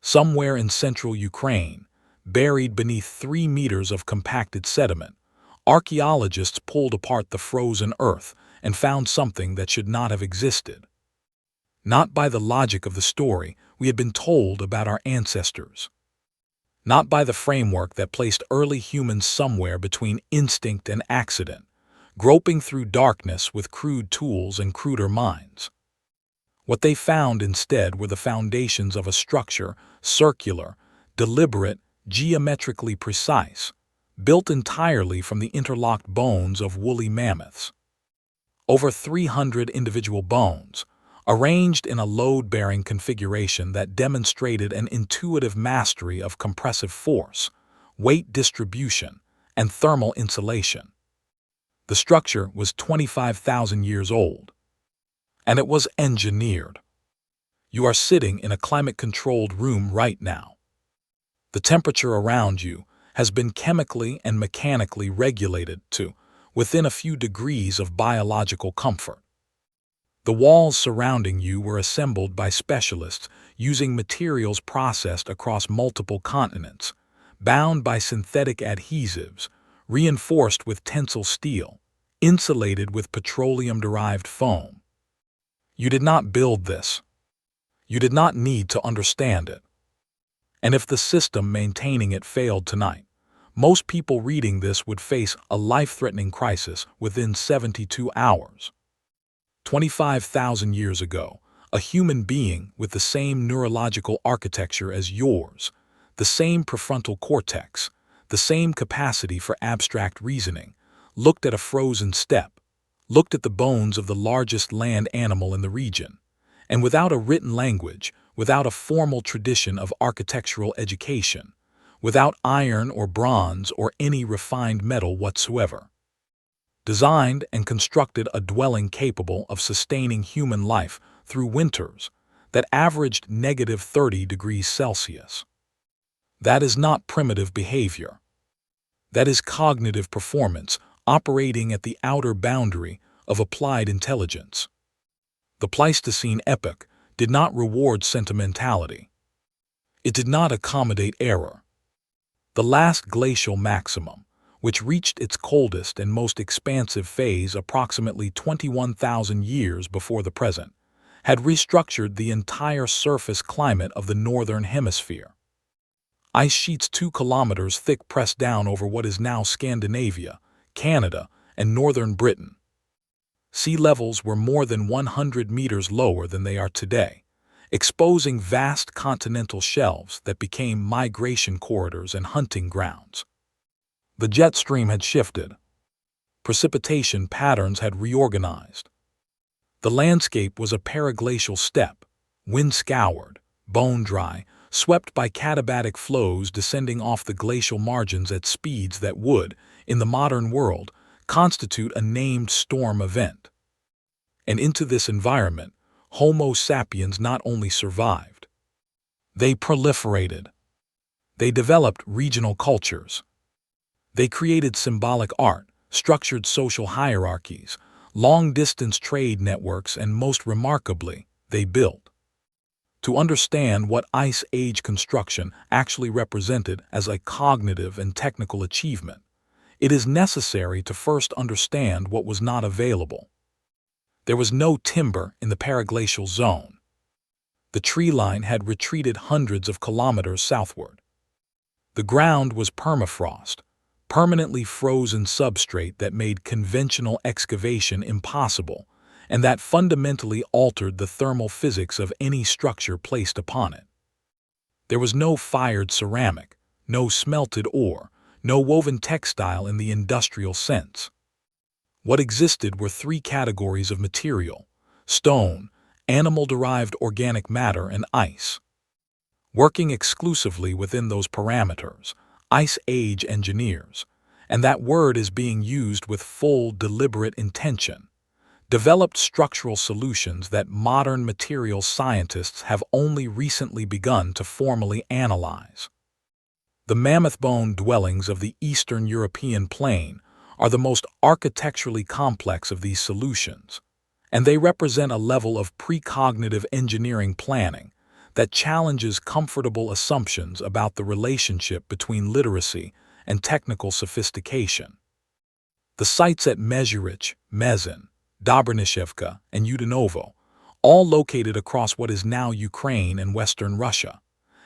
somewhere in central Ukraine, buried beneath 3 meters of compacted sediment, archaeologists pulled apart the frozen earth and found something that should not have existed. Not by the logic of the story we had been told about our ancestors. Not by the framework that placed early humans somewhere between instinct and accident, groping through darkness with crude tools and cruder minds. What they found instead were the foundations of a structure, circular, deliberate, geometrically precise, built entirely from the interlocked bones of woolly mammoths. Over 300 individual bones, arranged in a load-bearing configuration that demonstrated an intuitive mastery of compressive force, weight distribution, and thermal insulation. The structure was 25,000 years old, and it was engineered. You are sitting in a climate-controlled room right now. The temperature around you has been chemically and mechanically regulated to within a few degrees of biological comfort. The walls surrounding you were assembled by specialists using materials processed across multiple continents, bound by synthetic adhesives, reinforced with tensile steel, insulated with petroleum-derived foam. You did not build this. You did not need to understand it. And if the system maintaining it failed tonight, most people reading this would face a life-threatening crisis within 72 hours. 25,000 years ago, a human being with the same neurological architecture as yours, the same prefrontal cortex, the same capacity for abstract reasoning, looked at a frozen steppe, looked at the bones of the largest land animal in the region, and without a written language, without a formal tradition of architectural education, without iron or bronze or any refined metal whatsoever, designed and constructed a dwelling capable of sustaining human life through winters that averaged -30 degrees Celsius. That is not primitive behavior. That is cognitive performance operating at the outer boundary of applied intelligence. The Pleistocene epoch did not reward sentimentality. It did not accommodate error. The last glacial maximum, which reached its coldest and most expansive phase approximately 21,000 years before the present, had restructured the entire surface climate of the northern hemisphere. Ice sheets 2 kilometers thick pressed down over what is now Scandinavia, Canada, and northern Britain. Sea levels were more than 100 meters lower than they are today, exposing vast continental shelves that became migration corridors and hunting grounds. The jet stream had shifted. Precipitation patterns had reorganized. The landscape was a periglacial steppe, wind-scoured, bone-dry, swept by katabatic flows descending off the glacial margins at speeds that would, in the modern world, constitute a named storm event. And into this environment, Homo sapiens not only survived. They proliferated. They developed regional cultures. They created symbolic art, structured social hierarchies, long-distance trade networks, and most remarkably, they built. To understand what Ice Age construction actually represented as a cognitive and technical achievement, it is necessary to first understand what was not available. There was no timber in the periglacial zone. The tree line had retreated hundreds of kilometers southward. The ground was permafrost, permanently frozen substrate that made conventional excavation impossible and that fundamentally altered the thermal physics of any structure placed upon it. There was no fired ceramic, no smelted ore, no woven textile in the industrial sense. What existed were 3 categories of material: stone, animal-derived organic matter, and ice. Working exclusively within those parameters, Ice Age engineers, and that word is being used with full, deliberate intention, developed structural solutions that modern materials scientists have only recently begun to formally analyze. The mammoth bone dwellings of the Eastern European plain are the most architecturally complex of these solutions, and they represent a level of precognitive engineering planning that challenges comfortable assumptions about the relationship between literacy and technical sophistication. The sites at Mezhyrich, Mezin, Dobrynishevka, and Udinovo, all located across what is now Ukraine and Western Russia,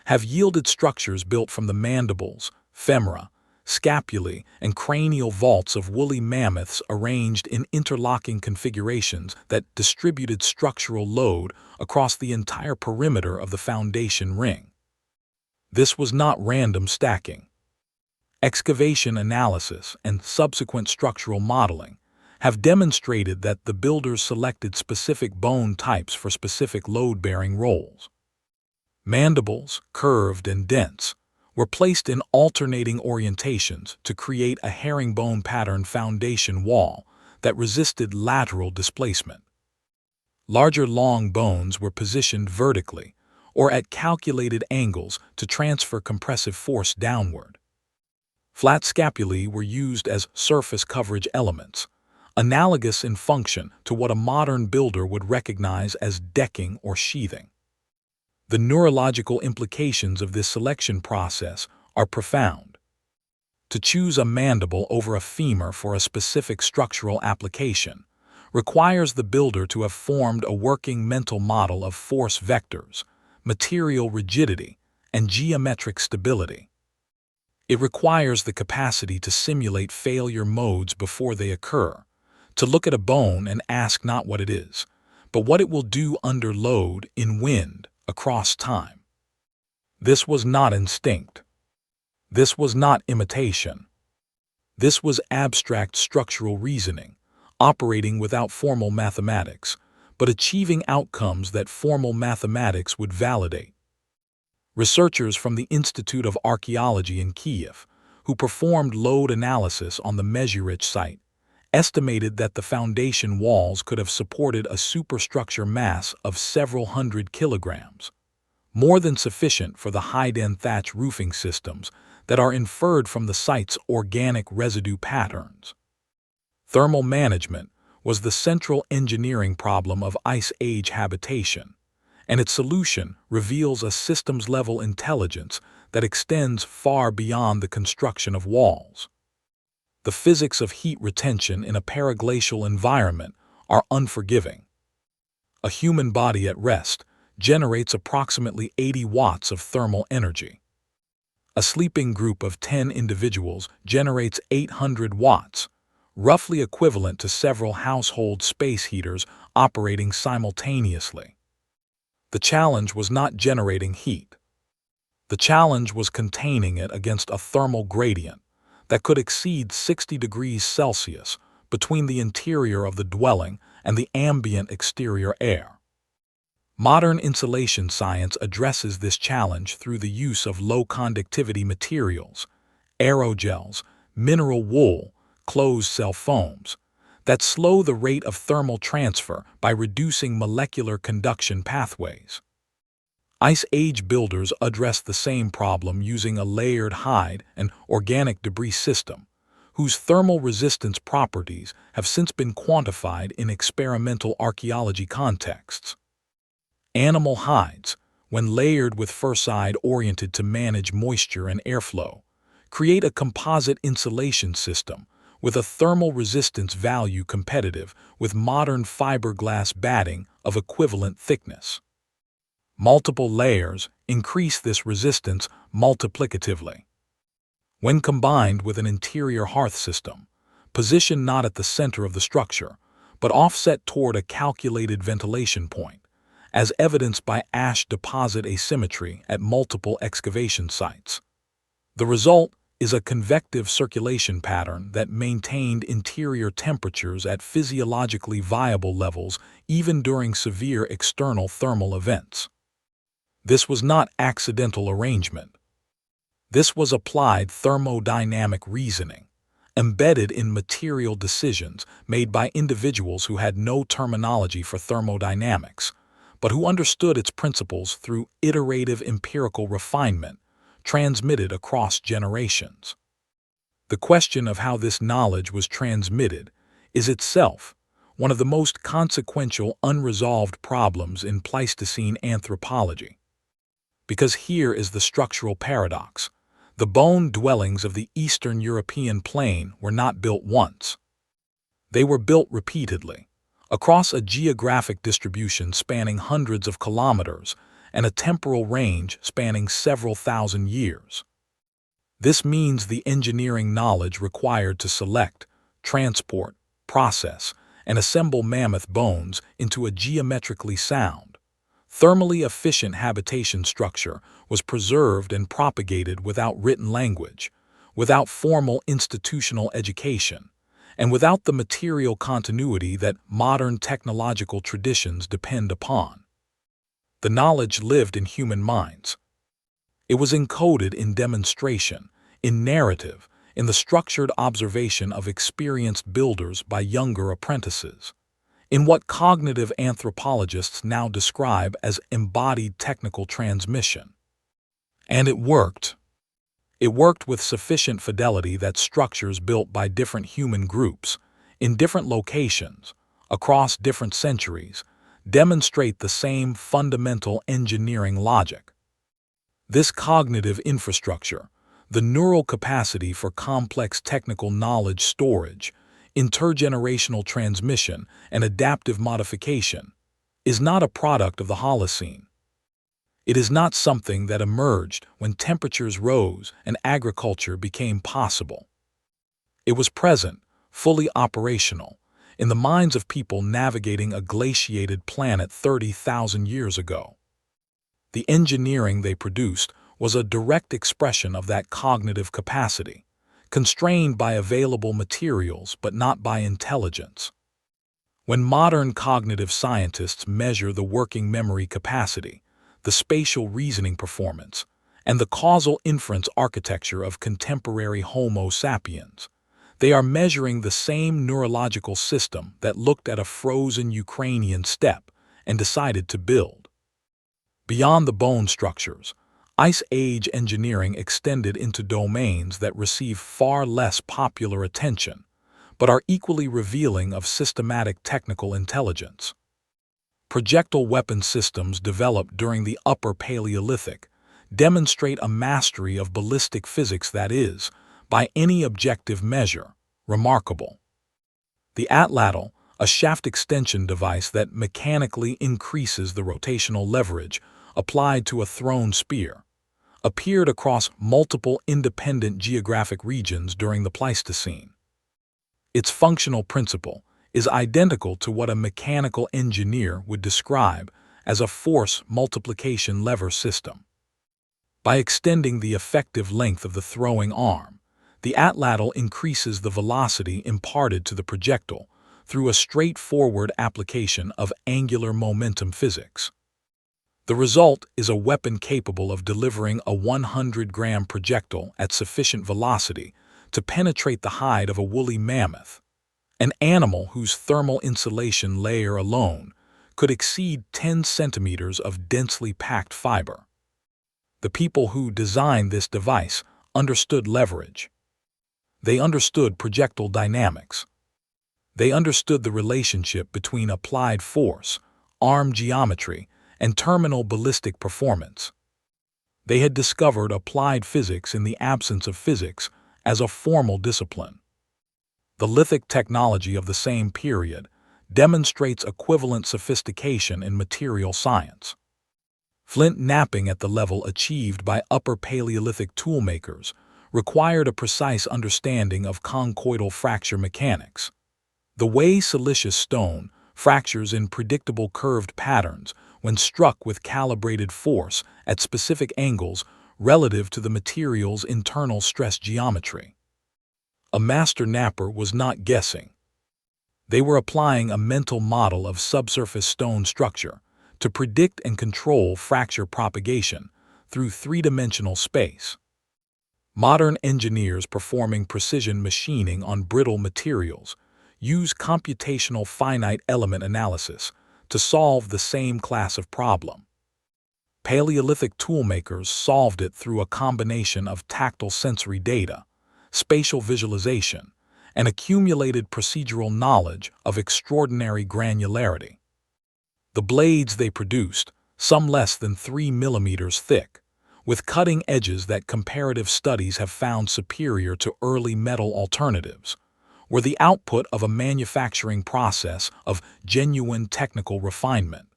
have yielded structures built from the mandibles, femora, scapulae, and cranial vaults of woolly mammoths arranged in interlocking configurations that distributed structural load across the entire perimeter of the foundation ring. This was not random stacking. Excavation analysis and subsequent structural modeling have demonstrated that the builders selected specific bone types for specific load-bearing roles. Mandibles, curved and dense, were placed in alternating orientations to create a herringbone pattern foundation wall that resisted lateral displacement. Larger long bones were positioned vertically or at calculated angles to transfer compressive force downward. Flat scapulae were used as surface coverage elements, analogous in function to what a modern builder would recognize as decking or sheathing. The neurological implications of this selection process are profound. To choose a mandible over a femur for a specific structural application requires the builder to have formed a working mental model of force vectors, material rigidity, and geometric stability. It requires the capacity to simulate failure modes before they occur, to look at a bone and ask not what it is, but what it will do under load, in wind, across time. This was not instinct. This was not imitation. This was abstract structural reasoning, operating without formal mathematics, but achieving outcomes that formal mathematics would validate. Researchers from the Institute of Archaeology in Kiev, who performed load analysis on the Mezhyrich site, estimated that the foundation walls could have supported a superstructure mass of several hundred kilograms, more than sufficient for the high-end thatch roofing systems that are inferred from the site's organic residue patterns. Thermal management was the central engineering problem of Ice Age habitation, and its solution reveals a systems-level intelligence that extends far beyond the construction of walls. The physics of heat retention in a paraglacial environment are unforgiving. A human body at rest generates approximately 80 watts of thermal energy. A sleeping group of 10 individuals generates 800 watts, roughly equivalent to several household space heaters operating simultaneously. The challenge was not generating heat. The challenge was containing it against a thermal gradient that could exceed 60 degrees Celsius between the interior of the dwelling and the ambient exterior air. Modern insulation science addresses this challenge through the use of low-conductivity materials, aerogels, mineral wool, closed-cell foams, that slow the rate of thermal transfer by reducing molecular conduction pathways. Ice Age builders addressed the same problem using a layered hide and organic debris system, whose thermal resistance properties have since been quantified in experimental archaeology contexts. Animal hides, when layered with furside oriented to manage moisture and airflow, create a composite insulation system with a thermal resistance value competitive with modern fiberglass batting of equivalent thickness. Multiple layers increase this resistance multiplicatively. When combined with an interior hearth system, positioned not at the center of the structure, but offset toward a calculated ventilation point, as evidenced by ash deposit asymmetry at multiple excavation sites. The result is a convective circulation pattern that maintained interior temperatures at physiologically viable levels even during severe external thermal events. This was not accidental arrangement. This was applied thermodynamic reasoning, embedded in material decisions made by individuals who had no terminology for thermodynamics, but who understood its principles through iterative empirical refinement transmitted across generations. The question of how this knowledge was transmitted is itself one of the most consequential unresolved problems in Pleistocene anthropology. Because here is the structural paradox. The bone dwellings of the Eastern European plain were not built once. They were built repeatedly, across a geographic distribution spanning hundreds of kilometers and a temporal range spanning several thousand years. This means the engineering knowledge required to select, transport, process, and assemble mammoth bones into a geometrically sound, thermally efficient habitation structure was preserved and propagated without written language, without formal institutional education, and without the material continuity that modern technological traditions depend upon. The knowledge lived in human minds. It was encoded in demonstration, in narrative, in the structured observation of experienced builders by younger apprentices, in what cognitive anthropologists now describe as embodied technical transmission. And it worked. It worked with sufficient fidelity that structures built by different human groups, in different locations, across different centuries, demonstrate the same fundamental engineering logic. This cognitive infrastructure, the neural capacity for complex technical knowledge storage, intergenerational transmission, and adaptive modification, is not a product of the Holocene. It is not something that emerged when temperatures rose and agriculture became possible. It was present, fully operational, in the minds of people navigating a glaciated planet 30,000 years ago. The engineering they produced was a direct expression of that cognitive capacity, constrained by available materials but not by intelligence. When modern cognitive scientists measure the working memory capacity, the spatial reasoning performance, and the causal inference architecture of contemporary Homo sapiens, they are measuring the same neurological system that looked at a frozen Ukrainian steppe and decided to build. Beyond the bone structures, Ice Age engineering extended into domains that receive far less popular attention, but are equally revealing of systematic technical intelligence. Projectile weapon systems developed during the Upper Paleolithic demonstrate a mastery of ballistic physics that is, by any objective measure, remarkable. The atlatl, a shaft extension device that mechanically increases the rotational leverage applied to a thrown spear, appeared across multiple independent geographic regions during the Pleistocene. Its functional principle is identical to what a mechanical engineer would describe as a force multiplication lever system. By extending the effective length of the throwing arm, the atlatl increases the velocity imparted to the projectile through a straightforward application of angular momentum physics. The result is a weapon capable of delivering a 100-gram projectile at sufficient velocity to penetrate the hide of a woolly mammoth, an animal whose thermal insulation layer alone could exceed 10 centimeters of densely packed fiber. The people who designed this device understood leverage. They understood projectile dynamics. They understood the relationship between applied force, arm geometry, and terminal ballistic performance. They had discovered applied physics in the absence of physics as a formal discipline. The lithic technology of the same period demonstrates equivalent sophistication in material science. Flint knapping at the level achieved by Upper Paleolithic toolmakers required a precise understanding of conchoidal fracture mechanics. The way siliceous stone fractures in predictable curved patterns when struck with calibrated force at specific angles relative to the material's internal stress geometry. A master knapper was not guessing. They were applying a mental model of subsurface stone structure to predict and control fracture propagation through three-dimensional space. Modern engineers performing precision machining on brittle materials use computational finite element analysis to solve the same class of problem. Paleolithic toolmakers solved it through a combination of tactile sensory data, spatial visualization, and accumulated procedural knowledge of extraordinary granularity. The blades they produced, some less than 3 millimeters thick, with cutting edges that comparative studies have found superior to early metal alternatives, were the output of a manufacturing process of genuine technical refinement.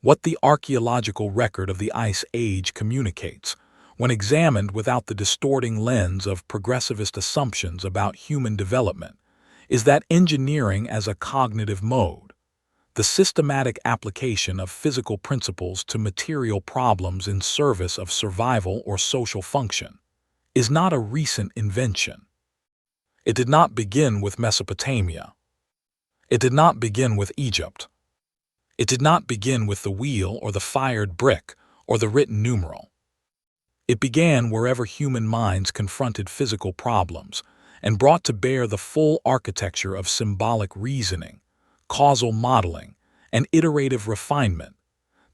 What the archaeological record of the Ice Age communicates, when examined without the distorting lens of progressivist assumptions about human development, is that engineering as a cognitive mode, the systematic application of physical principles to material problems in service of survival or social function, is not a recent invention. It did not begin with Mesopotamia. It did not begin with Egypt. It did not begin with the wheel or the fired brick or the written numeral. It began wherever human minds confronted physical problems and brought to bear the full architecture of symbolic reasoning, causal modeling, and iterative refinement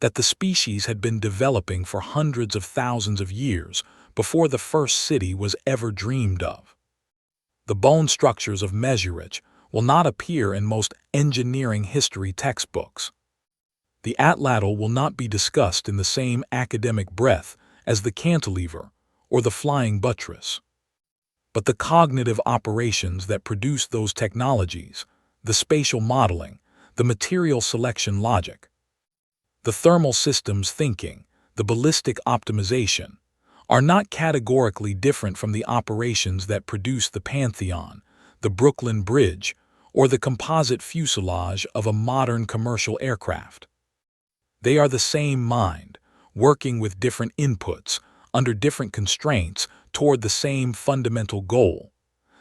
that the species had been developing for hundreds of thousands of years before the first city was ever dreamed of. The bone structures of Megaliths will not appear in most engineering history textbooks. The atlatl will not be discussed in the same academic breath as the cantilever or the flying buttress. But the cognitive operations that produce those technologies, the spatial modeling, the material selection logic, the thermal systems thinking, the ballistic optimization, are not categorically different from the operations that produce the Pantheon, the Brooklyn Bridge, or the composite fuselage of a modern commercial aircraft. They are the same mind, working with different inputs, under different constraints, toward the same fundamental goal,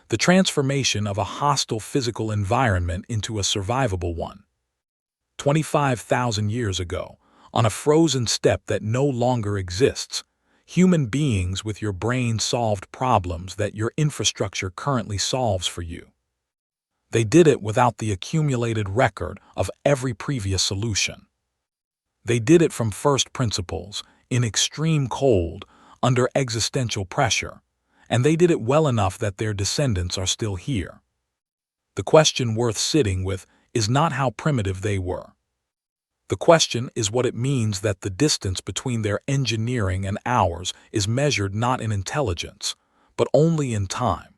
the transformation of a hostile physical environment into a survivable one. 25,000 years ago, on a frozen steppe that no longer exists, human beings with your brain solved problems that your infrastructure currently solves for you. They did it without the accumulated record of every previous solution. They did it from first principles, in extreme cold, under existential pressure, and they did it well enough that their descendants are still here. The question worth sitting with is not how primitive they were. The question is what it means that the distance between their engineering and ours is measured not in intelligence, but only in time.